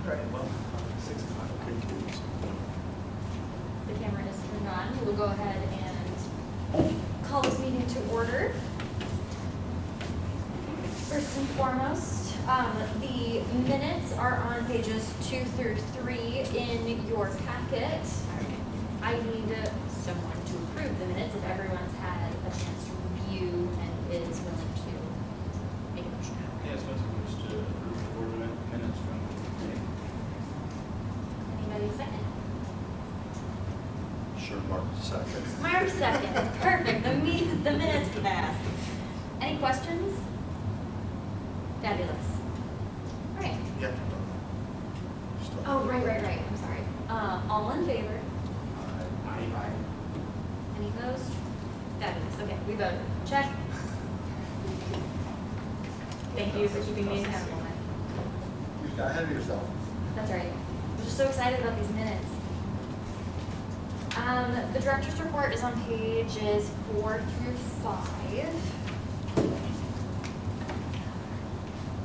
All right, well, 6 o'clock. The camera is turned on. We'll go ahead and call this meeting to order. First and foremost, the minutes are on pages 2 through 3 in your packet. I need someone to approve the minutes if everyone's had a chance to review and is willing to make a motion. Yes, Spencer moves to approve the board minutes from today. Anybody second? Sure, Mark, second. Mark seconds. Perfect. The minutes pass. Any questions? Fabulous. All right. Yeah. Oh, right. I'm sorry. All in favor? Aye. Any opposed? Fabulous. Okay, we voted. Check. Thank you for keeping me accountable. You got ahead of yourself. That's all right. I'm just so excited about these minutes. The director's report is on pages 4 through 5.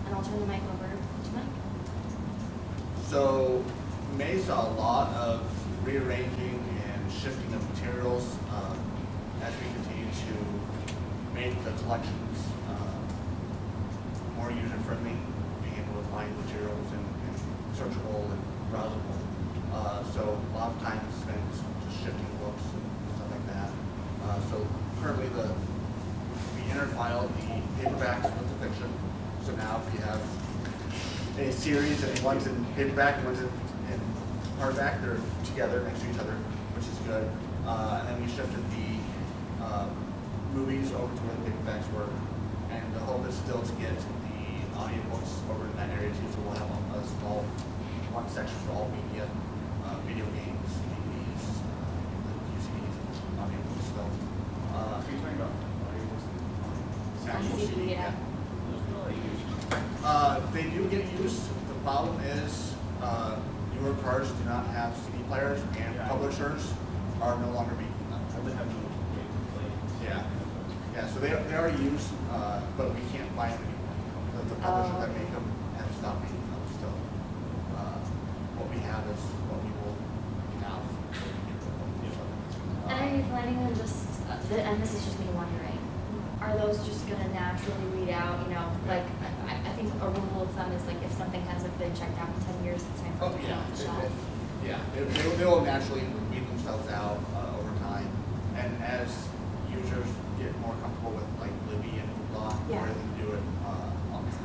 And I'll turn the mic over to Mike. So May saw a lot of rearranging and shifting of materials as we continue to make the collections more user-friendly, being able to find materials and searchable and browsable. So a lot of time is spent just shifting books and stuff like that. So currently we interfile the paperbacks with the fiction. So now if you have a series and one's in paperback and one's in hardback, they're together next to each other, which is good. And then we shifted the movies over to where the paperbacks were. And the hope is still to get the audiobooks over in that area too. So we'll have a small one section for all media, video games, DVDs, UCDs, audiobooks. So, Are you talking about audiobooks? actual CD, Yeah. Those are all used. They do get used. The problem is newer cars do not have CD players, and Yeah. publishers are no longer making them. I would have no way to play. Yeah, so they are used, but we can't buy them anymore. The publishers that make them have stopped making them. So what we have is what we will have. And are you planning on just, and this is just me wondering, are those just going to naturally weed out, like, I think a rule of thumb is like if something hasn't been checked out in 10 years, it's time for it to be Yeah, on the shelf. they will naturally weed themselves out over time, and as users get more comfortable with like Libby and Hoopla, Yeah. where they can do it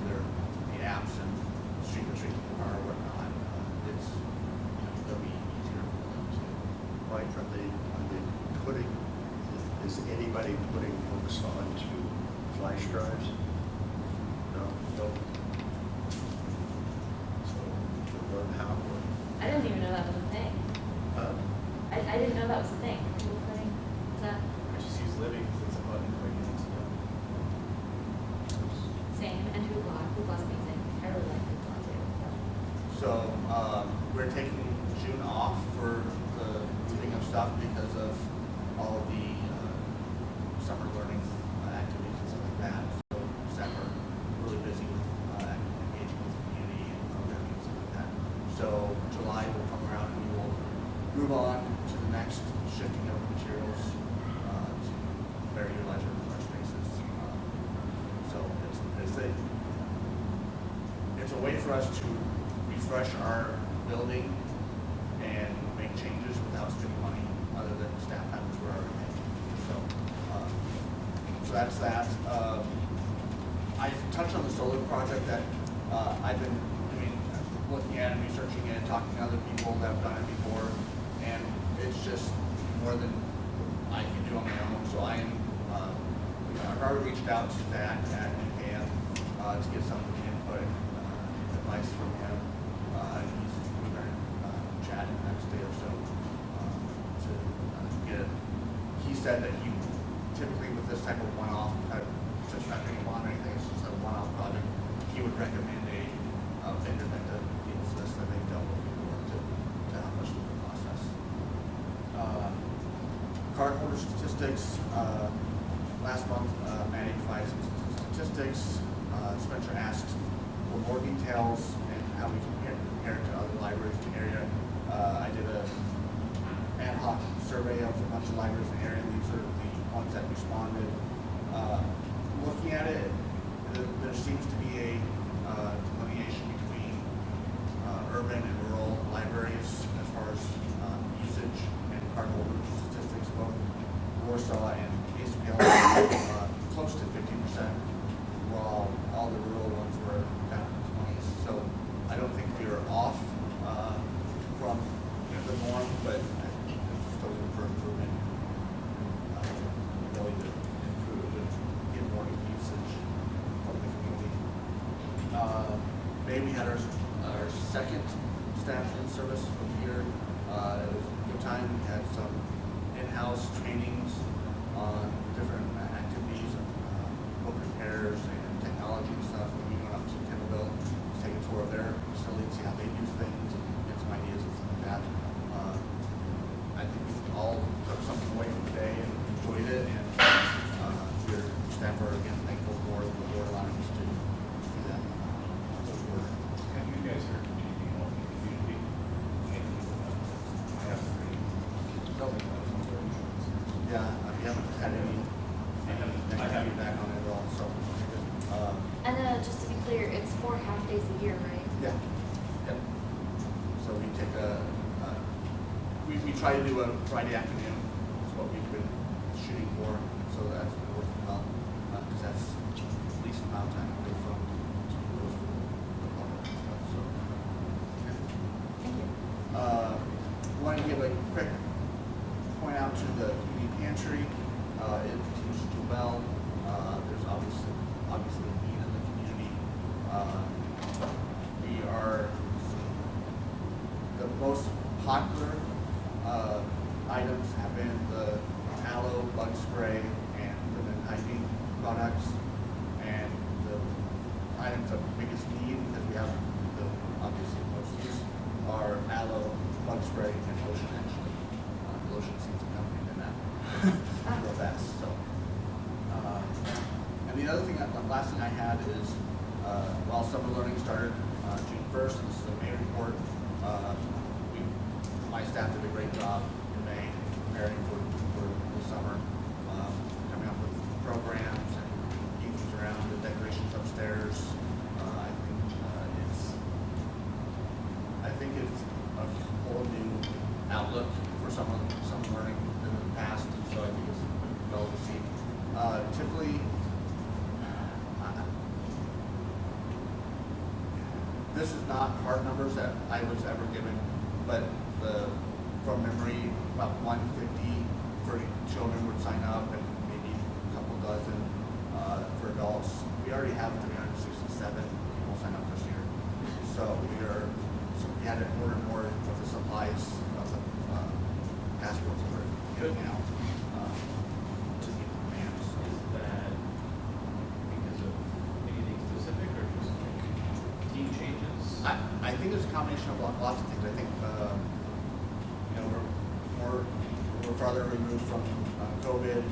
through the apps and stream the car or whatnot, it'll be easier for them to. Mike, are they putting, is anybody putting books onto flash drives? No? So, to learn how or, I didn't even know that was a thing. I didn't know that was a thing. People putting, is that I just use Libby because it's a button click and it's same? And Hoopla's amazing. I really like Hoopla too. So we're taking June off for the moving of stuff because of all of the summer learning activities and stuff like that. So staff are really busy with engaging with the community and programming and stuff like that. So July will come around and we will move on to the next shifting of materials to better utilize our spaces. So it's a way for us to refresh our building and make changes without spending money other than staff time, which we're already paying. So that's that. I touched on the solar project that I've been doing, looking at and researching it, talking to other people that have done it before, and it's just more than I can do on my own. So I've already reached out to Zach at NKM to get some input, advice from him. We're going to chat in the next day or so to get it. He said that he typically with this type of one-off, since not being a bond or anything, it's just a one-off project, he would recommend a vendor that deals with this, that they've dealt with before to help us with the process. Cardholder statistics, last month, Maddie provided some statistics. Spencer asked for more details and how we compare to other of libraries in the area, and these are the ones that responded. Looking at it, there seems to be a delineation between urban and rural libraries as far as usage and cardinal route statistics, both Warsaw and ASPL close to 50%, while all the rural ones were down in the 20s. So I don't think we are off from the norm, but I think there's still room for improvement. Really to improve and get more usage from the community. May we had our second staff in service of the year. It was a good time. We had some in-house trainings on different activities, book repairs and technology and stuff. We went up to Timberville to take a tour of their facility, see how they do things, and get some ideas and stuff like that. I think we all took something away from the day and enjoyed it, and your staff are again thankful for the board allowing us to do that. Have you guys heard anything else in the community? I haven't heard anything. So, yeah, we haven't had any negative feedback on it at all, so. And just to be clear, it's 4 half-days a year, right? Yeah. Yep. So we take we try to do a Friday afternoon, is what we've been shooting for, so that's been working well, because that's the least amount of time away from those the public and stuff, so. Yeah. Thank you. Want to give a quick point out to the community pantry. It continues to do well. There's obviously a need in the community. We are the most popular items have been the aloe bug spray and feminine hygiene products, and the items of biggest need, because we have the obviously most use, are aloe, bug spray, and lotion. Actually, lotion seems to come in that real fast. So, and the other thing, the last thing I had is, while summer learning started June 1st, and this is a May report. My staff did a great job in May preparing for the summer, coming up with programs and keeping things around, the decorations upstairs. I think it's a whole new outlook for summer learning than in the past, and so I think it's well received. Typically, this is not hard numbers that I was ever given, but from memory, about 150 for children would sign up, and maybe a couple dozen for adults. We already have 367 people sign up this year, so we had to order more of the supplies of the passports that we're getting out to meet the demand. So. Is that because of anything specific, or just team changes? I think it's a combination of lots of things. I think we're farther removed from COVID,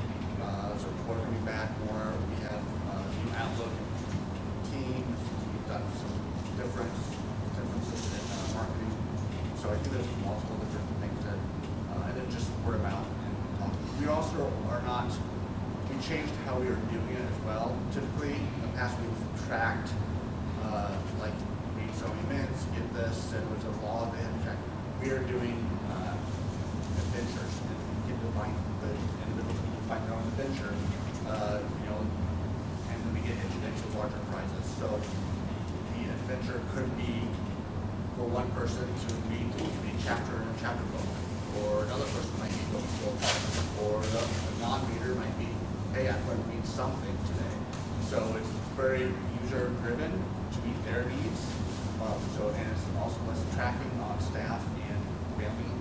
so people are coming back more. We have new outlook teams. We've done some differences in marketing. So I think there's multiple different things that, and then just word of mouth and talking. We also are not. We changed how we were doing it as well. Typically, in the past, we've tracked like read so many minutes, get this, and there's a law that they had to track. We are doing adventures, and get to find the individuals who can find their own adventure, and then we get into larger prizes. So the adventure could be for one person to read a chapter in a chapter book, or another person might be going to or a non-reader might be, hey, I'm going to read something today. So it's very user-driven to meet their needs. And it's also less tracking on staff and family.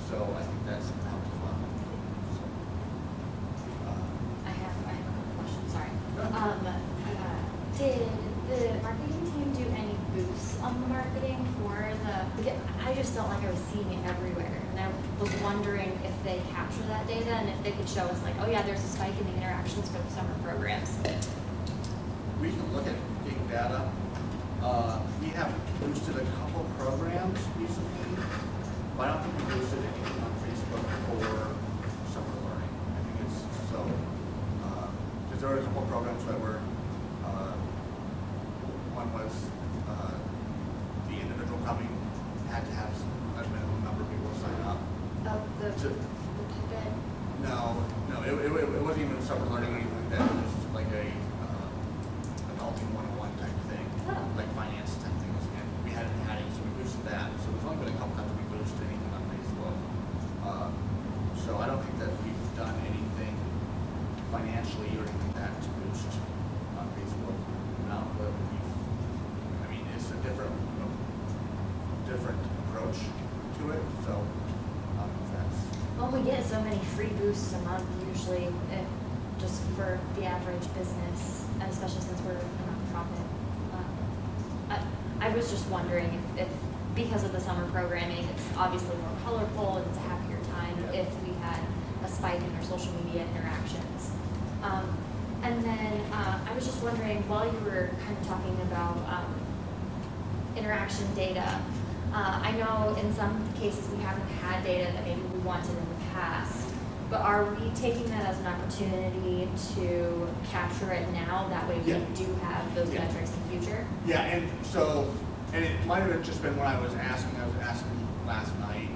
So I think that's helped as well. So, I have a couple questions, sorry. Did the marketing team do any boosts on the marketing for I just felt like I was seeing it everywhere. And I was wondering if they capture that data and if they could show us like, oh yeah, there's a spike in the interactions for the summer programs. we can look at big data. We have boosted a couple programs recently, but I don't think we boosted anything on Facebook. Facebook for summer learning. I think it's so, because there were a couple of programs that were, one was the individual coming had to have a minimum number of people sign up. Oh, the To- ticket. No, it wasn't even summer learning or anything like that. It was just like a adulting 101 type thing, Oh. like finance type things. And we hadn't had any, so we boosted that. So there's only been a couple times we boosted anything on Facebook. So I don't think that we've done anything financially or anything like that to boost on Facebook. Not but we've, I mean, it's a different approach to it. So that's. Well, we get so many free boosts a month usually, just for the average business, and especially since we're a nonprofit. I was just wondering if because of the summer programming, it's obviously more colorful and it's a happier time, Yeah. if we had a spike in our social media interactions. And then I was just wondering, while you were kind of talking about interaction data, I know in some cases we haven't had data that maybe we wanted in the past, but are we taking that as an opportunity to capture it now? That way we Yeah. do have those Yeah. metrics in the future? Yeah, and so, and it might have just been when I was asking last night,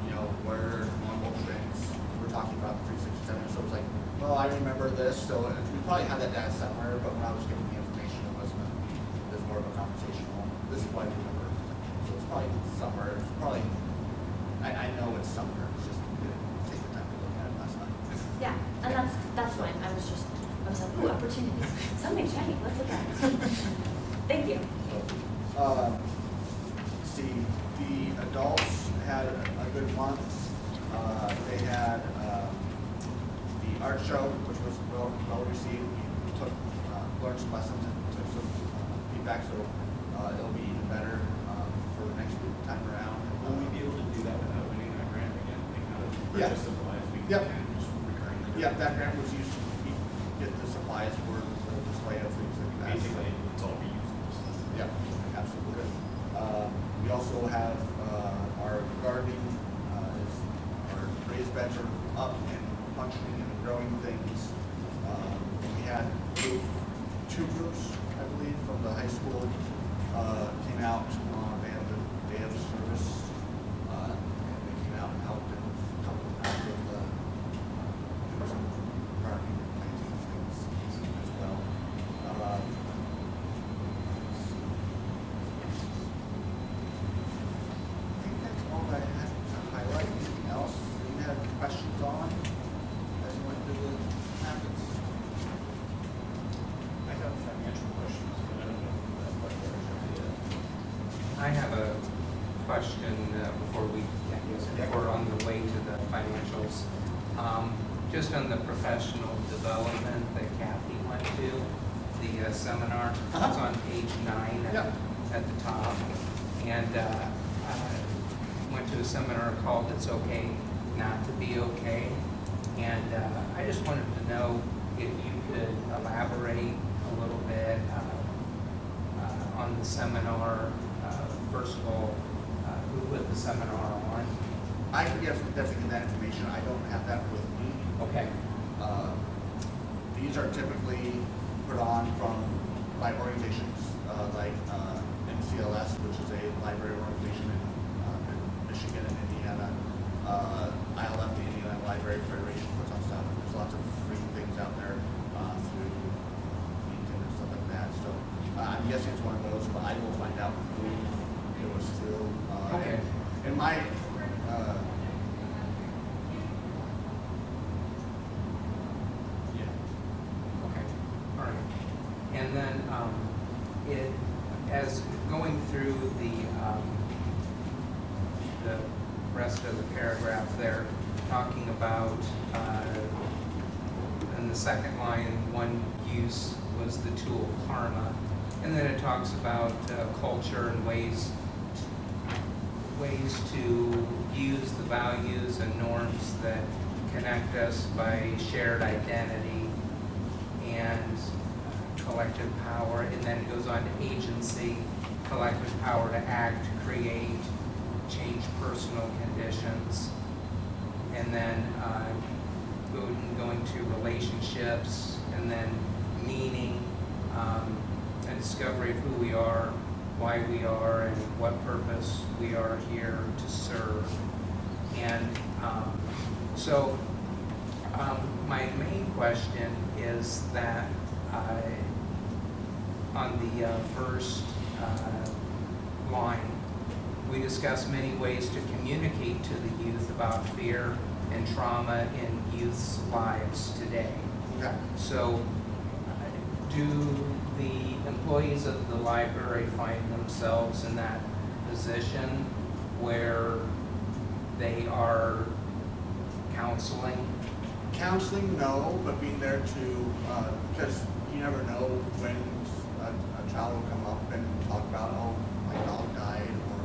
you know, where normal trends, we're talking about the 367, so it was like, well, I remember this, so we probably had that data somewhere, but when I was giving the information, it was more of a conversational, this is what I remember. So it's probably somewhere, it's probably, I know it's somewhere, it's just, didn't take the time to look at it last night. Yeah, and that's fine. I was like, ooh, opportunity. Something shiny. Let's look at it. Thank you. See, the adults had a good month. They had the art show, which was well received. We learned some lessons and took some feedback, so it'll be even better for the next time around. Will we be able to do that without winning that grant again? They kind of Yeah. purchase supplies, we Yep. can just recurring. Yeah, that grant was used to get the supplies for the display of things like that. Basically, it's all reusable. Yeah, absolutely. We also have our gardening, our raised beds are up and functioning and growing things. We had two groups, I believe, from the high school came out. They had the day of service, and they came out and helped and helped them out with doing some gardening and planting things as well. I think that's all I had to highlight. Anything else you had questions on as you went through the packets? I have financial questions, but I don't know if that part there is already. I have a question before we're on the way to the financials. Just on the professional development that Kathy went to, the seminar, it's on page 9 Yeah. at the top. And I went to a seminar called It's Okay Not to Be Okay. And I just wanted to know if you could elaborate a little bit on the seminar. First of all, who put the seminar on? I can definitely get that information. I don't have that with me. Okay. These are typically put on from by organizations like MCLS, which is a library organization in Michigan and Indiana. ILF, the Indiana Library Federation, puts on stuff. There's lots of free things out there through LinkedIn and stuff like that. So I'm guessing it's one of those, but I will find out who it was through. Okay. And my Yeah. Okay, all right. And then as going through the rest of the paragraph there, talking about, in the second line, one use was the tool karma. And then it talks about culture and ways to use the values and norms that connect us by shared identity and collective power. And then it goes on to agency, collective power to act, create, change personal conditions. and then going to relationships, and then meaning, a discovery of who we are, why we are, and what purpose we are here to serve. And my main question is that on the first line, we discuss many ways to communicate to the youth about fear and trauma in youth's lives today. Okay. So, do the employees of the library find themselves in that position where they are counseling? Counseling, no, but being there to, because you never know when a child will come up and talk about, oh, my dog died, or,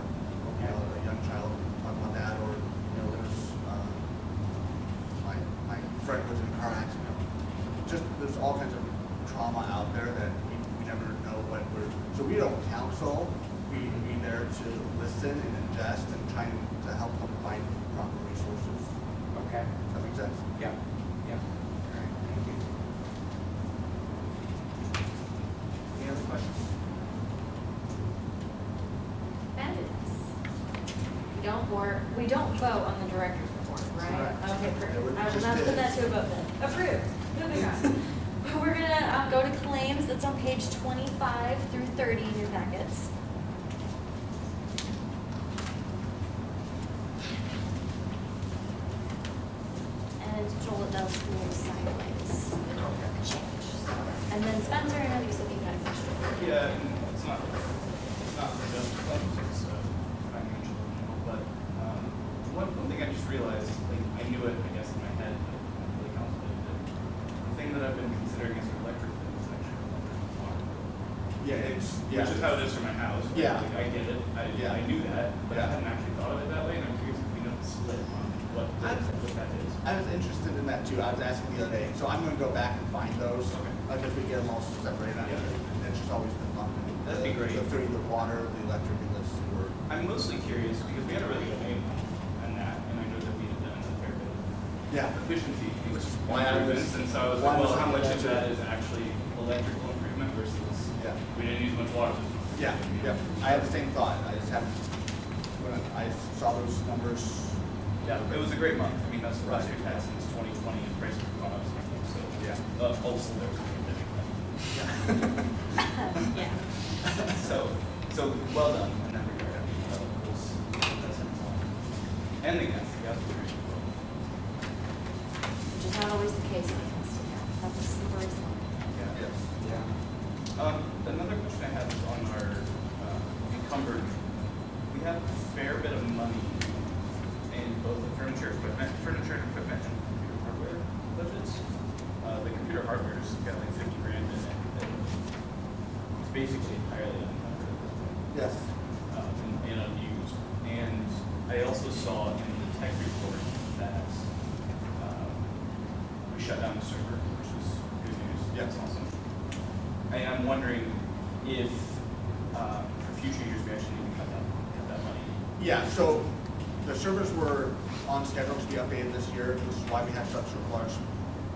you know, a young child will talk about that, or, you know, there's, my friend was in a car accident. Just, there's all kinds of trauma out there that we never know what so we don't counsel, we be there to listen and ingest and try to help them find proper resources. Okay. Does that make sense? Yeah. Yeah. All right. Thank you. Any other questions? Fabulous. We don't vote on the director's report, right? Correct. Okay, Yeah, perfect. we I will just not put did. that to a vote then. Approved. Moving on. We're gonna go to claims. That's on page 25 through 30 in your packets. And Joel, it does move sideways. Change. So, and then Spencer, I know you said you had a question. Yeah, and it's not just claims, it's financial, but one thing I just realized, like, I knew it, I guess, in my head, but I really contemplated it. The thing that I've been considering as an electric thing is actually electric water. Yeah, Which is how it is for my house. Right? Yeah. Like, I get it, Yeah. I knew that, but I Yeah. hadn't actually thought of it that way, and I'm curious if we know the split on what that is. I was interested in that too. I was asking the other day, so I'm gonna go back and find those. Okay. Because we get them all separated. Yeah. It's just always been lumped. That'd be great. The three, the water, the electric, and the sewer. I'm mostly curious because we had a really good name on that, and I know that we had done a fair bit of Yeah. efficiency Which is why I was- improvements, and so I was why like, I was well, how much thinking of that that is actually electrical improvement versus Yeah. we didn't use much water. Yeah, yeah. I had the same thought. I just haven't, when I saw those numbers. Yeah, it was a great month. I mean, that's the last Right. we've had since 2020, and prices have gone up something, so. Yeah. Also, there was a pandemic then. Yeah. So well done in that regard. I mean, that's excellent. And the gas was great. Which is not always the case when it comes to gas. That's a slippery slope. Yeah. Yes. Yeah. Another question I had is on our encumbered. We have a fair bit of money in both the furniture and equipment, and computer hardware budgets. The computer hardware's got like 50 grand in it. And it's basically entirely unencumbered at this point. Yes. And unused. And I also saw in the tech report that we shut down the server, which is good news. Yeah. That's awesome. And I'm wondering if for future years we actually need to cut that money. Yeah, so the servers were on schedule to be updated this year, which is why we have such a large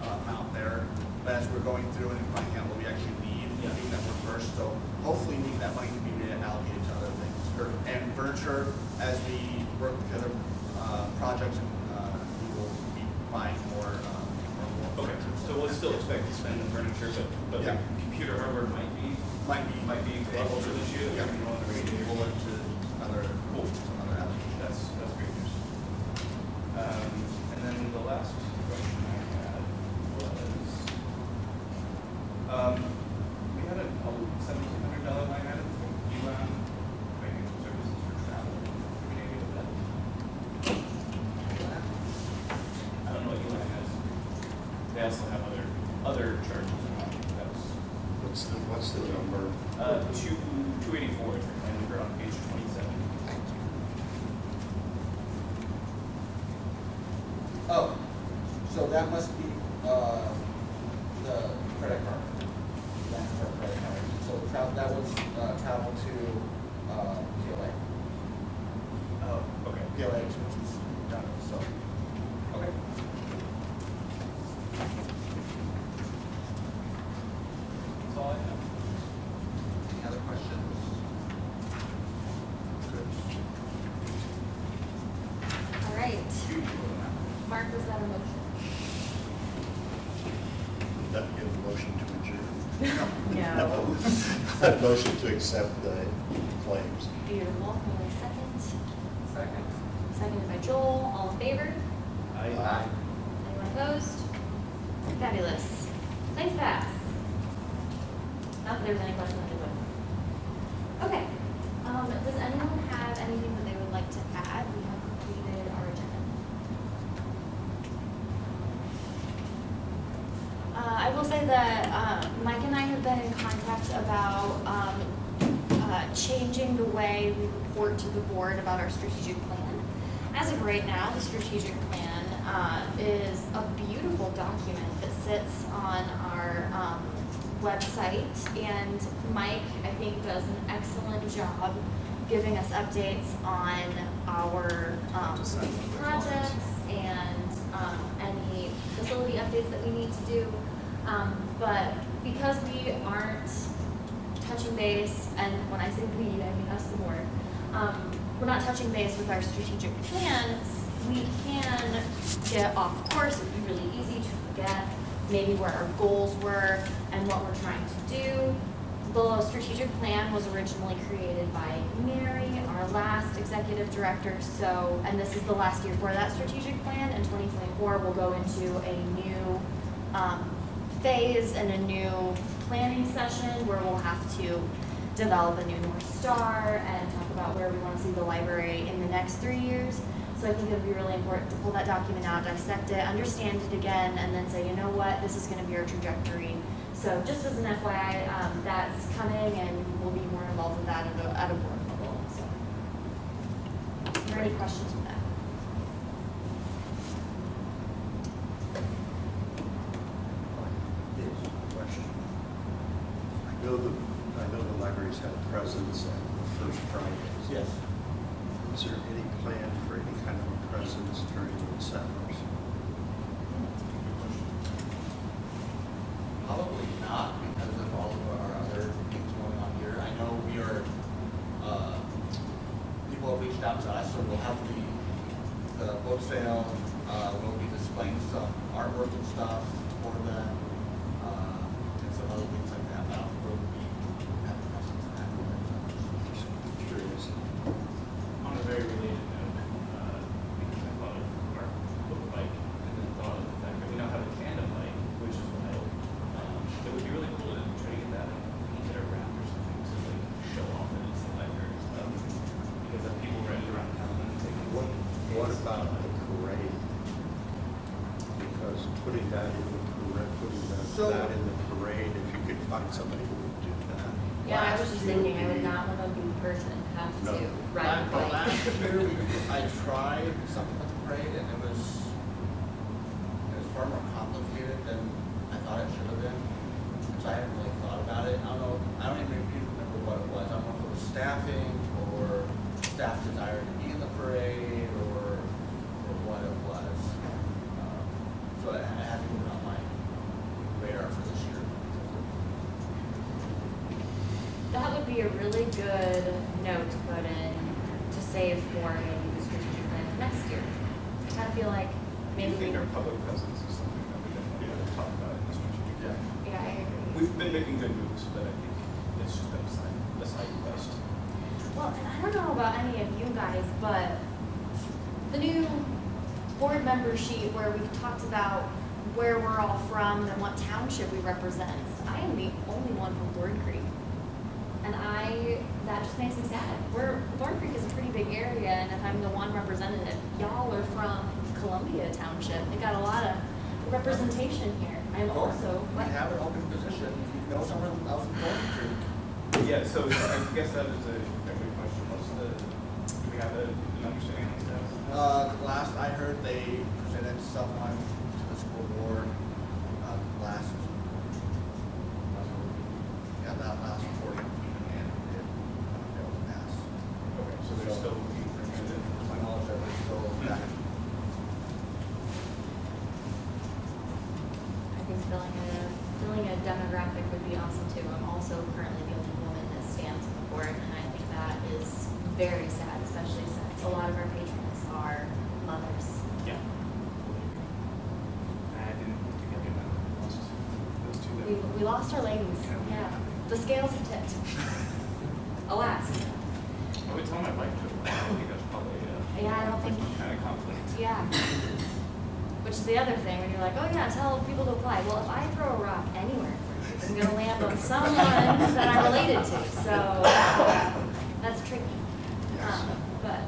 amount there. But as we're going through and finding out what we actually need, Yeah. getting that one first, so hopefully we need that money to be reallocated to other things. And furniture, as we work with the other projects, we will be buying more Okay, furniture. so we'll still expect to spend the furniture, but Yeah. the computer hardware might be a lot older this year. Yeah, Than we want to we read. can roll into other, Cool. some other applications. That's great news. And then the last question I had was, we had a $1,700 line item from Elon Financial Services for travel. Do we need to do that? I don't know what Elon has. They also have other charges. That was What's the number? 284 is the claim number on page 27. Oh, so that must be, the credit card. That's our credit card. So that was, travel to, PLA. Oh, okay. PLA expenses done, so. Okay. a motion? Would that give a motion to adjourn? No. Motion to accept the claims. Beautiful. Can we second? Second. Seconded by Joel. All in favor? I, Anyone opposed? Fabulous. Claims pass. Not that there's any question that they would. Okay. Does anyone have anything that they would like to add? We have completed our agenda. I will say that Mike and I have been in contact about changing the way we report to the board about our strategic plan. As of right now, the strategic plan is a beautiful document that sits on our website, and Mike, I think, does an excellent job giving us updates on our projects and any facility updates that we need to do. But because we aren't touching base, and when I say we, I mean us, the board, we're not touching base with our strategic plans, we can get off course. It would be really easy to forget maybe where our goals were and what we're trying to do. The strategic plan was originally created by Mary, our last executive director, so, and this is the last year for that strategic plan. In 2024, we'll go into a new phase and a new planning session where we'll have to develop a new North Star and talk about where we want to see the library in the next 3 years. So I think it would be really important to pull that document out, dissect it, understand it again, and then say, you know what, this is going to be our trajectory. So just as an FYI, that's coming, and we'll be more involved with that at a board level. So, are there any questions with that? Yes, question. I know the libraries have presence at the first Fridays. Yes. Is there any plan for any kind of a presence during the summers? Probably not, because of all of our other things going on here. I know we are, people have reached out to us, so we'll have the book sale, we'll be displaying some artwork and stuff for them, and some other things like that, but I don't know if we have a presence in that. Just curious. On a very related note, because I thought of our book bike, and then thought of the fact that we now have a tandem bike, which is wild. It would be really cool to try to get that painted or wrapped or something to like show off that it's the library stuff. Because then people ride it around town and take it. What about the parade? Because putting that in the So- parade, if you could find somebody who would do that. Yeah, I was just thinking, I would not want to be the person to have No. to ride a bike. Last year, I tried something with the parade, and it was far more complicated than I thought it should have been. So I haven't really thought about it. I don't even remember what it was. I don't know if it was staffing or staff desire to be in the parade or what it was. So it hasn't been on my radar for this year. That would be a really good note to put in to save for maybe the strategic plan for next year. I kind of feel like I maybe we, think our public presence is something that we definitely want to talk about in the strategic plan. yeah, I agree. We've been making good moves, but I think it's just been a side quest. Well, and I don't know about any of you guys, but the new board member sheet where we've talked about where we're all from and what township we represent, I am the only one from Thorn Creek. And that just makes me sad. Thorn Creek is a pretty big area, and if I'm the one representative, y'all are from Columbia Township. They got a lot of representation here. I'm also, We have an open position. If you know someone else in Golden Creek, Yeah, so I guess that is a good question. Do we have an understanding on that? last I heard, they presented someone to the school board, last reporting, and it failed to pass. Okay, so they're still looking for a candidate. To my knowledge, that we're still back. I think filling a demographic would be awesome too. I'm also currently the only woman that stands on the board, and I think that is very sad, especially since a lot of our patrons are mothers. Yeah. lost our ladies, yeah. The scales have tipped. Alas. I would tell my wife to apply. I think that's probably Yeah, I don't think, kind of conflict. yeah. Which is the other thing, when you're like, oh yeah, tell people to apply. Well, if I throw a rock anywhere, I'm gonna land on someone that I'm related to, so that's tricky. Yes. But,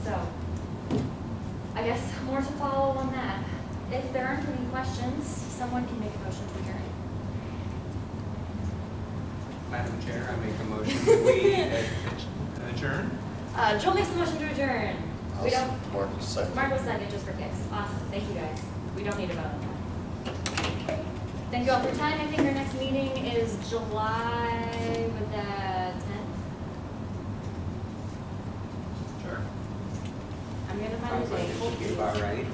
so, I guess more to follow on that. If there aren't any questions, someone can make a motion to adjourn. Madam Chair, I make a motion that we adjourn. Joel makes a motion to adjourn. We don't, Mark second. Mark will second just for kicks. Awesome, thank you guys. We don't need a vote on that. Thank you all for your time. I think our next meeting is July with the 10th. Sure. I'm gonna find Sounds the like date. it should be about right.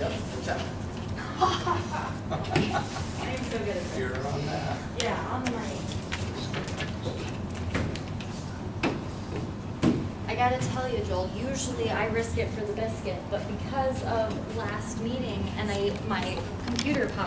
Yep, check. I am so good at You're this. on that. Yeah, on the money. I gotta tell you, Joel, usually I risk it for the biscuit, but because of last meeting and my computer popped